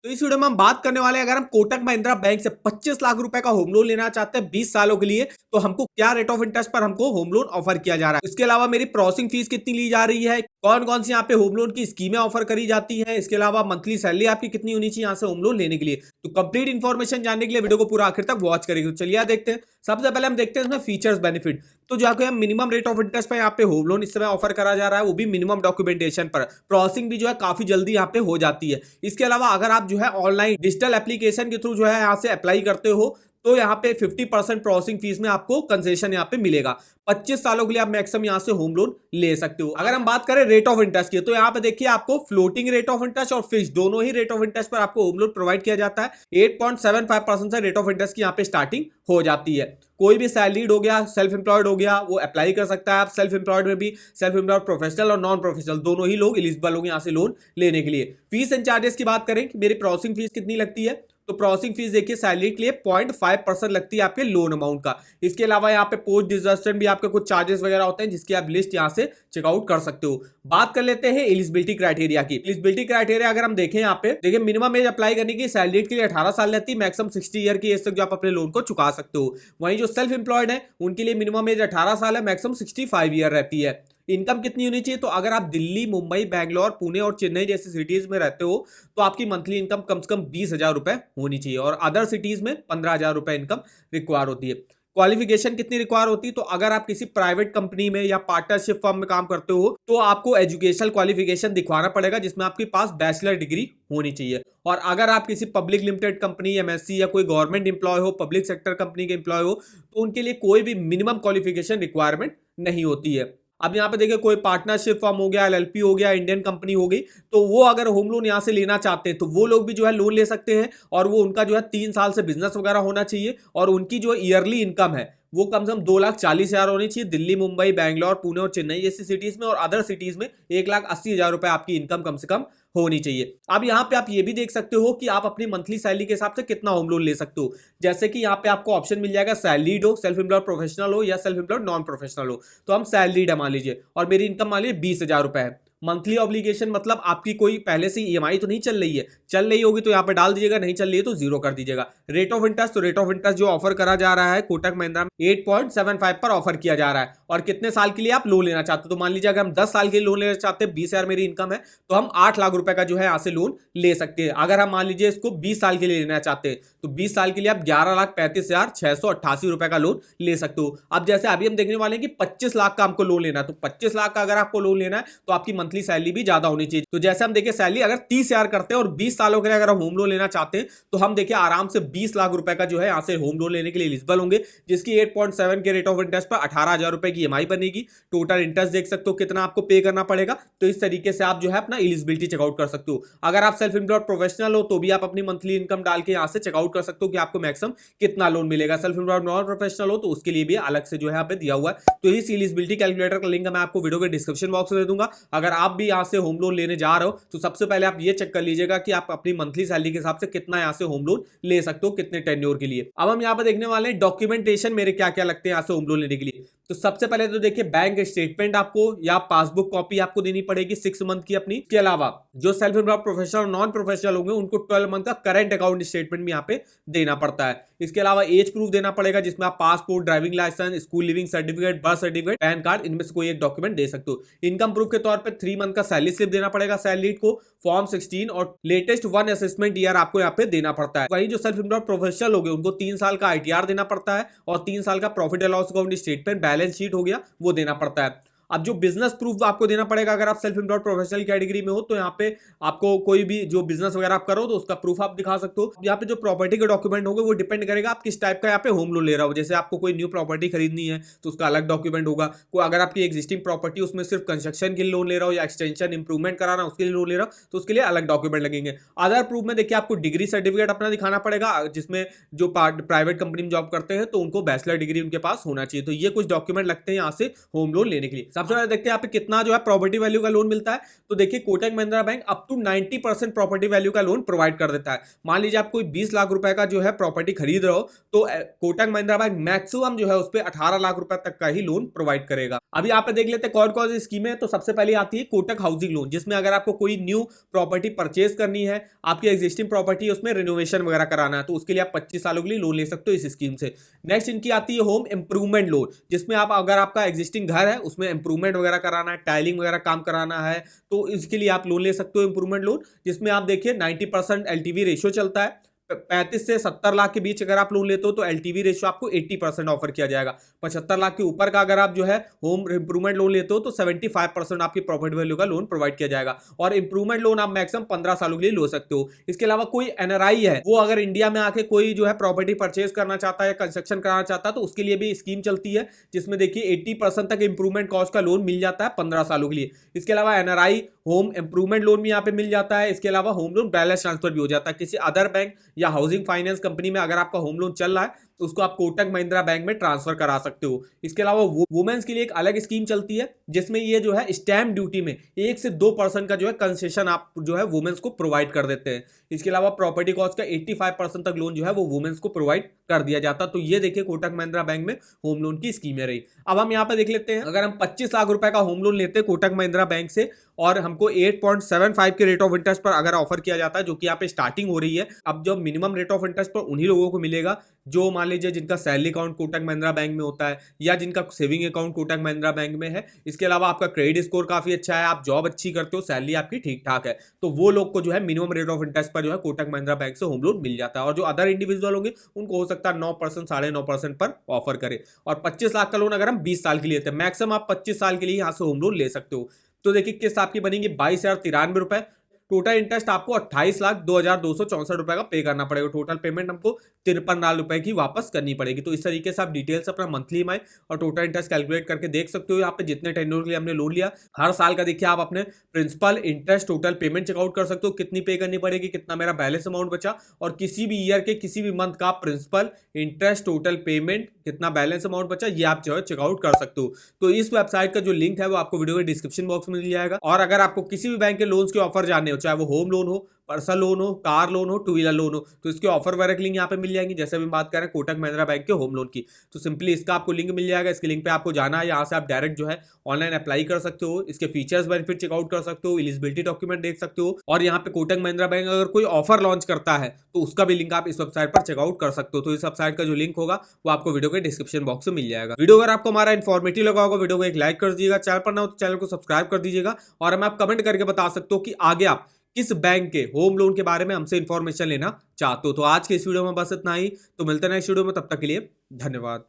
तो इस वीडियो में हम बात करने वाले हैं, अगर हम कोटक महिंद्रा बैंक से 25 लाख रुपए का होम लोन लेना चाहते हैं 20 सालों के लिए, तो हमको क्या रेट ऑफ इंटरेस्ट पर हमको होम लोन ऑफर किया जा रहा है। इसके अलावा मेरी प्रोसेसिंग फीस कितनी ली जा रही है, कौन कौन सी यहाँ पे होम लोन की स्कीमें ऑफर करी जाती है, इसके अलावा मंथली सैलरी आपकी कितनी होनी चाहिए यहाँ से होम लोन लेने के लिए। तो कंप्लीट इन्फॉर्मेशन जानने के लिए वीडियो को पूरा आखिर तक वॉच करेंगे। तो चलिए देखते हैं। सबसे पहले हम देखते हैं इसमें फीचर्स बेनिफिट। तो जाके हम मिनिमम रेट ऑफ इंटरेस्ट पर यहाँ पे होम लोन इस समय ऑफर करा जा रहा है, वो भी मिनिमम डॉक्यूमेंटेशन पर। प्रोसेसिंग भी जो है काफी जल्दी यहाँ पे हो जाती है। इसके अलावा अगर आप जो है ऑनलाइन डिजिटल एप्लीकेशन के थ्रू जो है यहाँ से अप्लाई करते हो, तो यहाँ पे 50% प्रोसेसिंग फीस में आपको कंसेशन यहाँ पे मिलेगा। 25 सालों के लिए आप मैक्सिमम यहाँ से होम लोन ले सकते हो। अगर हम बात करें रेट ऑफ इंटरेस्ट की, तो यहाँ पे देखिए आपको फ्लोटिंग रेट ऑफ इंटरेस्ट और फिक्स दोनों ही रेट ऑफ इंटरेस्ट पर आपको होम लोन प्रोवाइड किया जाता है। 8.75% से रेट ऑफ इंटरेस्ट की यहाँ पे स्टार्टिंग हो जाती है। कोई भी सैलरीड हो गया, सेल्फ एम्प्लॉयड हो गया, वो अप्लाई कर सकता है। आप सेल्फ एम्प्लॉयड में भी सेल्फ एम्प्लॉयड प्रोफेशनल और नॉन प्रोफेशनल दोनों ही लोग एलिजिबल होंगे यहाँ से लोन लेने के लिए। फीस एंड चार्जेस की बात करें कि मेरी प्रोसेसिंग फीस कितनी लगती है, तो प्रोसेसिंग फीस देखिए सैलरी के लिए 0.5% लगती है आपके लोन अमाउंट का। इसके अलावा यहाँ पे पोस्ट डिसबर्समेंट भी आपके कुछ चार्जेस वगैरह होते हैं, जिसकी आप लिस्ट यहाँ से चेकआउट कर सकते हो। बात कर लेते हैं एलिजिबिलिटी क्राइटेरिया की। एलिजिबिलिटी क्राइटेरिया अगर हम देखें यहाँ पे देखिए, मिनिमम एज अप्लाई करने की सैलरी के लिए 18 साल रहती है, मैक्सिमम 60 ईयर की एज तक जो आप अपने लोन को चुका सकते हो। वहीं जो सेल्फ एम्प्लॉयड है उनके लिए मिनिमम एज 18 साल है, मैक्सिमम 65 ईयर रहती है। इनकम कितनी होनी चाहिए, तो अगर आप दिल्ली, मुंबई, बैंगलोर, पुणे और चेन्नई जैसी सिटीज में रहते हो, तो आपकी मंथली इनकम कम से कम 20,000 रुपए होनी चाहिए, और अदर सिटीज में 15,000 रुपए इनकम रिक्वायर होती है। क्वालिफिकेशन कितनी रिक्वायर होती है, तो अगर आप किसी प्राइवेट कंपनी में या पार्टनरशिप फर्म में काम करते हो, तो आपको एजुकेशनल क्वालिफिकेशन दिखवाना पड़ेगा, जिसमें आपके पास बैचलर डिग्री होनी चाहिए। और अगर आप किसी पब्लिक लिमिटेड कंपनी, एमएससी या कोई गवर्नमेंट एम्प्लॉय हो, पब्लिक सेक्टर कंपनी के एम्प्लॉय हो, तो उनके लिए कोई भी मिनिमम क्वालिफिकेशन रिक्वायरमेंट नहीं होती है। अब यहाँ पे देखिए, कोई पार्टनरशिप फर्म हो गया, एलएलपी हो गया, इंडियन कंपनी हो गई, तो वो अगर होम लोन यहाँ से लेना चाहते हैं, तो वो लोग भी जो है लोन ले सकते हैं। और वो उनका जो है 3 साल से बिजनेस वगैरह होना चाहिए, और उनकी जो ईयरली इनकम है वो कम से कम 2,40,000 होनी चाहिए दिल्ली, मुंबई, बैंगलोर, पुणे और चेन्नई जैसी सिटीज में। और अदर सिटीज में 1,80,000 रुपए आपकी इनकम कम से कम होनी चाहिए। अब यहाँ पे आप ये भी देख सकते हो कि आप अपनी मंथली सैलरी के हिसाब से कितना होम लोन ले सकते हो। जैसे कि यहाँ पे आपको ऑप्शन मिल जाएगा, सैलरीड हो, सेल्फ एम्प्लॉयड प्रोफेशनल हो, या सेल्फ एम्प्लॉयड नॉन प्रोफेशनल हो। तो हम सैलरीड मान लीजिए, और मेरी इनकम मान लीजिए 20,000 रुपए है। मंथली ऑब्लिगेशन मतलब आपकी कोई पहले से ईएमआई तो नहीं चल रही है, चल रही होगी तो यहाँ पे डाल दीजिएगा, नहीं चल रही है तो जीरो कर दीजिएगा। रेट ऑफ इंटरेस्ट, तो रेट ऑफ इंटरेस्ट जो ऑफर करा जा रहा है कोटक महिंद्रा में 8.75 पर ऑफर किया जा रहा है। और कितने साल के लिए आप लोन लेना चाहते हो, तो मान लीजिए अगर हम 10 साल के लिए लोन लेना चाहते हैं, 20,000 मेरी इनकम है, तो हम 8 लाख रुपए का जो है यहाँ से लोन ले सकते हैं। अगर हम मान लीजिए इसको 20 साल के लिए लेना चाहते हैं, तो 20 साल के लिए आप 11,35,688 रुपए का लोन ले सकते हो। अब जैसे अभी हम देखने वाले हैं कि 25 लाख का आपको लोन लेना है, तो 25 लाख का अगर आपको लोन लेना है, तो आपकी मंथली सैलरी भी ज्यादा होनी चाहिए। तो जैसे हम देखिए, सैलरी अगर 30,000 करते हैं और 20 सालों के लिए अगर हम होम लोन लेना चाहते हैं, तो हम देखिए आराम से 20 लाख रुपए का जो है यहाँ से होम लोन लेने के लिए एलिजिबल होंगे, जिसकी 8.7 के रेट ऑफ इंटरेस्ट पर 18,000 रुपए की ईएमआई बनेगी। टोटल इंटरेस्ट देख सकते हो कितना आपको पे करना पड़ेगा। तो इस तरीके से आप जो है अपना एलिजिबिलिटी चेकआउट कर सकते हो। अगर आप सेल्फ एम्प्लॉयड प्रोफेशनल हो, तो भी आप अपनी मंथली इनकम डाल के यहाँ से चेकआउट कर सकते हो कि आपको मैक्सिमम कितना लोन मिलेगा। सेल्फ एम्प्लॉयड नॉन प्रोफेशनल हो, तो उसके लिए भी अलग से जो है यहाँ पे दिया हुआ है। तो इस एलिजिबिलिटी कैलकुलेटर का लिंक मैं आपको वीडियो के डिस्क्रिप्शन बॉक्स में दे दूंगा। अगर आप भी यहाँ से होम लोन लेने जा रहे हो, तो सबसे पहले आप ये चेक कर लीजिएगा कि आप अपनी मंथली सैलरी के हिसाब से कितना यहाँ से होम लोन ले सकते हो, कितने टेन्योर के लिए। अब हम यहाँ पे देखने वाले हैं डॉक्यूमेंटेशन मेरे क्या क्या लगते हैं यहाँ से होम लोन लेने के लिए। तो सबसे पहले तो देखिए, बैंक स्टेटमेंट आपको या पासबुक कॉपी आपको देनी पड़ेगी 6 मंथ की अपनी। इसके अलावा जो सेल्फ एम्प्लॉयड प्रोफेशनल और नॉन प्रोफेशनल होंगे, उनको 12 मंथ का करंट अकाउंट स्टेटमेंट भी यहाँ पे देना पड़ता है। इसके अलावा एज प्रूफ देना पड़ेगा, जिसमें आप passport, driving licence, school leaving certificate, birth certificate, PAN card, इनमें से कोई एक डॉक्यूमेंट दे सकते हो। इनकम प्रूफ के तौर पर 3 मंथ का सैलरी स्लिप देना पड़ेगा सैलरीड को, फॉर्म 16 और लेटेस्ट 1 असेसमेंट ईयर आपको यहाँ पे देना पड़ता है। वहीं जो सेल्फ एम्प्लॉयड प्रोफेशनल हो गए, उनको 3 साल का आईटीआर देना पड़ता है, और 3 साल का profit and loss account statement, balance sheet हो गया, वो देना पड़ता है। अब जो बिजनेस प्रूफ आपको देना पड़ेगा, अगर आप सेल्फ एम्प्लॉयड प्रोफेशनल कैटेगरी में हो, तो यहाँ पे आपको कोई भी जो बिजनेस वगैरह आप करो, तो उसका प्रूफ आप दिखा सकते हो। यहाँ पे जो प्रॉपर्टी के डॉक्यूमेंट होंगे, वो डिपेंड करेगा आप किस टाइप का यहाँ पे होम लोन ले रहा हो। जैसे आपको कोई न्यू प्रॉपर्टी खरीदनी है, तो उसका अलग डॉक्यूमेंट होगा। कोई अगर आपकी एग्जिस्टिंग प्रॉपर्टी उसमें सिर्फ कंस्ट्रक्शन के लिए लोन ले रहा हो, या एक्सटेंशन इंप्रूवमेंट कराना उसके लिए लोन ले रहा हो, तो उसके लिए अलग डॉक्यूमेंट लगेंगे। अदर प्रूफ में देखिए, आपको डिग्री सर्टिफिकेट अपना दिखाना पड़ेगा, जिसमें जो प्राइवेट कंपनी में जॉब करते हैं, तो उनको बैचलर डिग्री उनके पास होना चाहिए। तो ये कुछ डॉक्यूमेंट लगते हैं यहाँ से होम लोन लेने के लिए। सबसे पहले देखते हैं यहाँ पे कितना जो है प्रॉपर्टी वैल्यू का लोन मिलता है। तो देखिए Kotak Mahindra bank up to 90% property value का लोन प्रोवाइड कर देता है। मान लीजिए आप कोई 20 लाख रुपए का जो है प्रॉपर्टी खरीद रहे हो तो कोटक महिंद्रा बैंक मैक्सिमम जो है उस पर 18 लाख रुपए तक का ही लोन प्रोवाइड करेगा। अभी यहाँ पे देख लेते हैं कौन कौन सी स्कीमें है। तो सबसे पहले आती है कोटक हाउसिंग लोन, जिसमें अगर आपको कोई न्यू प्रॉपर्टी परचेज करनी है, आपकी एग्जिस्टिंग प्रॉपर्टी उसमें रिनोवेशन वगैरह कराना है, तो उसके लिए आप 25 सालों के लिए लोन ले सकते हो इस स्कीम से। नेक्स्ट इनकी आती है होम इंप्रूवमेंट लोन, जिसमें आप अगर आपका एग्जिस्टिंग घर है उसमें इंप्रूवमेंट वगैरह कराना है, टाइलिंग वगैरह काम कराना है, तो इसके लिए आप लोन ले सकते हो इंप्रूवमेंट लोन, जिसमें आप देखिए 90% एलटीवी रेशियो चलता है। 35 से 70 लाख के बीच अगर आप लोन लेते हो तो एलटीवी रेशियो आपको 80% ऑफर किया जाएगा। 75 लाख के ऊपर का अगर आप जो है होम इंप्रूवमेंट लोन लेते हो तो 75% आपकी प्रॉपर्टी वैल्यू का लोन प्रोवाइड किया जाएगा। और इंप्रूवमेंट लोन आप मैक्सिमम 15 सालों के लिए ले सकते हो। इसके अलावा कोई एनआरआई है, वो अगर इंडिया में आके कोई जो है प्रॉपर्टी परचेज करना चाहता है या कंस्ट्रक्शन कराना चाहता है तो उसके लिए भी स्कीम चलती है, जिसमें देखिए 80% तक इंप्रूवमेंट कॉस्ट का लोन मिल जाता है 15 सालों के लिए। इसके अलावा एनआरआई होम इंप्रूवमेंट लोन भी यहाँ पे मिल जाता है। इसके अलावा होम लोन बैलेंस ट्रांसफर भी हो जाता है। किसी अदर बैंक या हाउसिंग फाइनेंस कंपनी में अगर आपका होम लोन चल रहा है तो उसको आप कोटक महिंद्रा बैंक में ट्रांसफर करा सकते हो। इसके अलावा वुमेन्स के लिए एक अलग स्कीम चलती है, जिसमें ये जो है स्टैम्प ड्यूटी में 1 से 2% का जो है कंसेशन आप जो है वुमेन्स को प्रोवाइड कर देते हैं। इसके अलावा प्रॉपर्टी कॉस्ट का 85% तक लोन जो है वो वुमेन्स को प्रोवाइड कर दिया जाता। तो ये देखिए कोटक महिंद्रा बैंक में होम लोन की स्कीमें रही। अब हम यहाँ पे देख लेते हैं, अगर हम 25 लाख रुपए का होम लोन लेते हैं कोटक महिंद्रा बैंक से और हमको 8.75 के रेट ऑफ इंटरेस्ट पर अगर ऑफर किया जाता है, जो कि यहाँ पे स्टार्टिंग हो रही है। अब जो मिनिमम रेट ऑफ इंटरेस्ट पर उन्हीं लोगों को मिलेगा जो मान लीजिए जिनका salary account Kotak Mahindra bank में होता है या जिनका saving account Kotak Mahindra bank में है। इसके अलावा आपका क्रेडिट स्कोर काफी अच्छा है, आप जॉब अच्छी करते हो, सैलरी आपकी ठीक ठाक है, तो वो लोग को जो है मिनिमम रेट ऑफ इंटरेस्ट पर जो है कोटक महिंद्रा बैंक से होम लोन मिल जाता है। और जो अदर इंडिविजुअल होंगे उनको हो सकता है 9% 9.5% पर ऑफर करे। और 25 लाख का लोन अगर हम 20 साल के लिए लेते हैं, मैक्सिमम आप 25 साल के लिए यहाँ से होम लोन ले सकते हो। तो देखिए किस्त आपकी बनेगी 22,093 रुपए। टोटल इंटरेस्ट आपको 28,02,264 रुपए का पे करना पड़ेगा। टोटल पेमेंट हमको 53 लाख रुपए की वापस करनी पड़ेगी। तो इस तरीके से आप डिटेल्स अपना मंथली ईएमआई और टोटल इंटरेस्ट कैलकुलेट करके देख सकते हो। यहाँ पे जितने टेन्योर के लिए हमने लोन लिया, हर साल का देखिए आप अपने principal interest total payment check out कर सकते हो, कितनी पे करनी पड़ेगी, कितना मेरा बैलेंस अमाउंट बचा, और किसी भी ईयर के किसी भी मंथ का प्रिंसिपल इंटरेस्ट टोटल पेमेंट कितना बैलेंस अमाउंट बचा, ये आप जो है चेकआउट कर सकते हो। तो इस वेबसाइट का जो लिंक है वो आपको वीडियो के डिस्क्रिप्शन बॉक्स में मिल जाएगा। और अगर आपको किसी भी बैंक के लोन्स के ऑफर जानने हो, चाहे वो होम लोन हो, पर्सनल लोन हो, कार लोन हो, टू व्हीलर लोन हो, तो इसके ऑफर वगैरह की लिंक यहाँ पे मिल जाएंगी। जैसे हम बात करें कोटक महिंद्रा बैंक के होम लोन की, तो सिंपली इसका आपको लिंक मिल जाएगा। इसके लिंक पे आपको जाना है, यहाँ से आप डायरेक्ट जो है ऑनलाइन अप्लाई कर सकते हो, इसके फीचर्स बेनिफिट चेकआउट कर सकते हो, एलिजिबिलिटी डॉक्यूमेंट देख सकते हो। और यहाँ पे कोटक महिंद्रा बैंक अगर कोई ऑफर लॉन्च करता है तो उसका भी लिंक आप इस वेबसाइट पर चेकआउट कर सकते हो। तो इस वेबसाइट का जो लिंक होगा वो आपको वीडियो के डिस्क्रिप्शन बॉक्स में मिल जाएगा। वीडियो अगर आपको हमारा इन्फॉर्मेटिव लगा होगा, वीडियो को एक लाइक कर दीजिएगा, चैनल पर ना हो तो चैनल को सब्सक्राइब कर दीजिएगा। और हमें आप कमेंट करके बता सकते हो कि आगे आप किस बैंक के होम लोन के बारे में हमसे इंफॉर्मेशन लेना चाहते हो। तो आज के इस वीडियो में बस इतना ही, तो मिलते हैं नेक्स्ट वीडियो में, तब तक के लिए धन्यवाद।